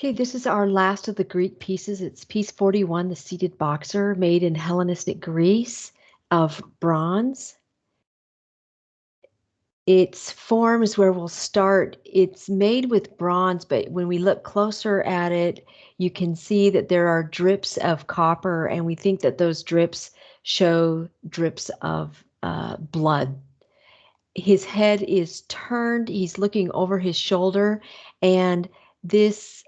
Okay, this is our last of the Greek pieces. It's piece 41, the seated boxer, made in Hellenistic Greece of bronze. Its form is where we'll start. It's made with bronze, but when we look closer at it, you can see that there are drips of copper, and we think that those drips show drips of blood. His head is turned, he's looking over his shoulder, and this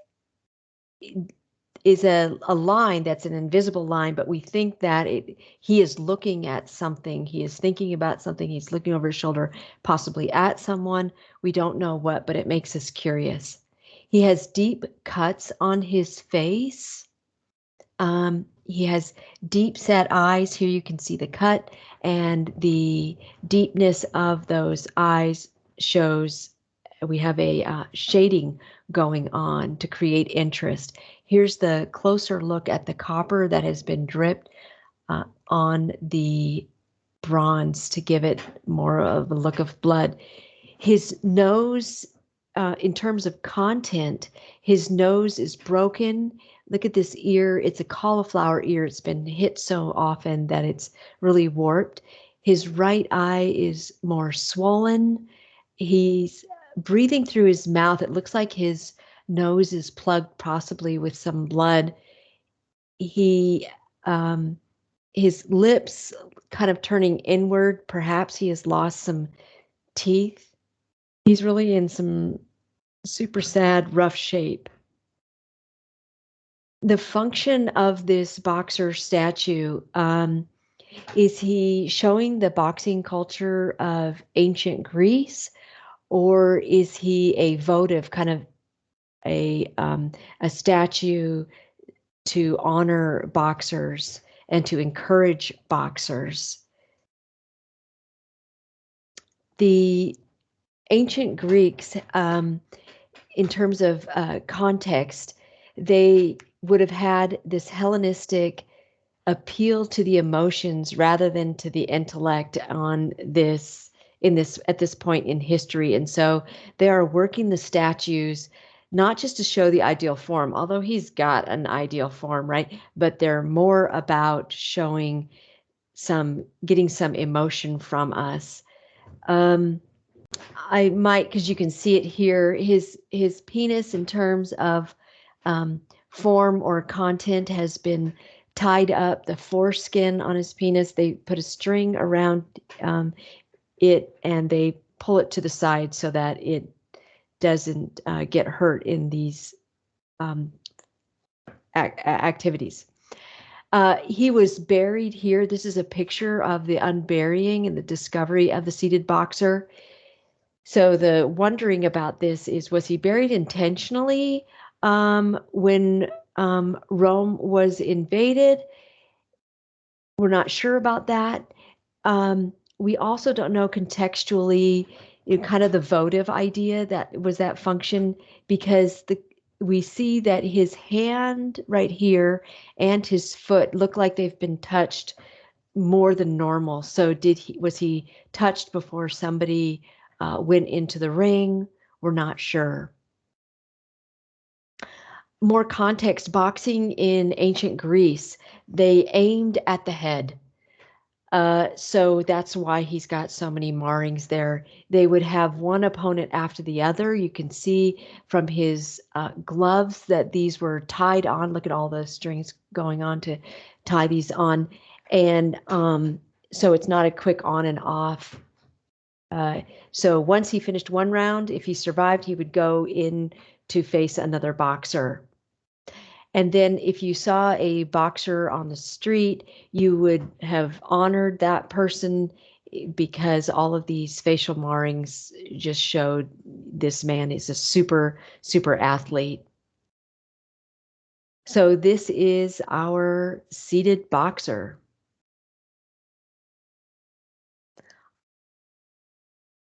is a line that's an invisible line, but we think that he is looking at something. He is thinking about something. He's looking over his shoulder, possibly at someone. We don't know what, but it makes us curious. He has deep cuts on his face. He has deep set eyes. Here you can see the cut, and the deepness of those eyes shows we have a shading going on to create interest. Here's the closer look at the copper that has been dripped on the bronze to give it more of a look of blood. His nose, in terms of content, his nose is broken. Look at this ear. It's a cauliflower ear. It's been hit so often that it's really warped. His right eye is more swollen. He's breathing through his mouth. It looks like his nose is plugged, possibly with some blood. He, his lips kind of turning inward. Perhaps he has lost some teeth. He's really in some super sad, rough shape. The function of this boxer statue, is he showing the boxing culture of ancient Greece, or is he a votive, kind of a statue to honor boxers and to encourage boxers? The ancient Greeks, in terms of context, they would have had this Hellenistic appeal to the emotions rather than to the intellect on this at this point in history. And so they are working the statues not just to show the ideal form, although he's got an ideal form, right? But they're more about showing getting some emotion from us. I might, because you can see it here, his penis in terms of form or content has been tied up. The foreskin on his penis, they put a string around it and they pull it to the side so that it doesn't get hurt in these activities. He was buried here. This is a picture of the unburying and the discovery of the seated boxer. So the wondering about this is, was he buried intentionally when Rome was invaded? We're not sure about that. We also don't know contextually, kind of the votive idea that was that function, because we see that his hand right here and his foot look like they've been touched more than normal. So was he touched before somebody went into the ring? We're not sure. More context, boxing in ancient Greece, they aimed at the head. So that's why he's got so many marrings there. They would have one opponent after the other. You can see from his gloves that these were tied on. Look at all the strings going on to tie these on. And so it's not a quick on and off. So once he finished one round, if he survived, he would go in to face another boxer. And then if you saw a boxer on the street, you would have honored that person because all of these facial marrings just showed this man is a super, super athlete. So this is our seated boxer.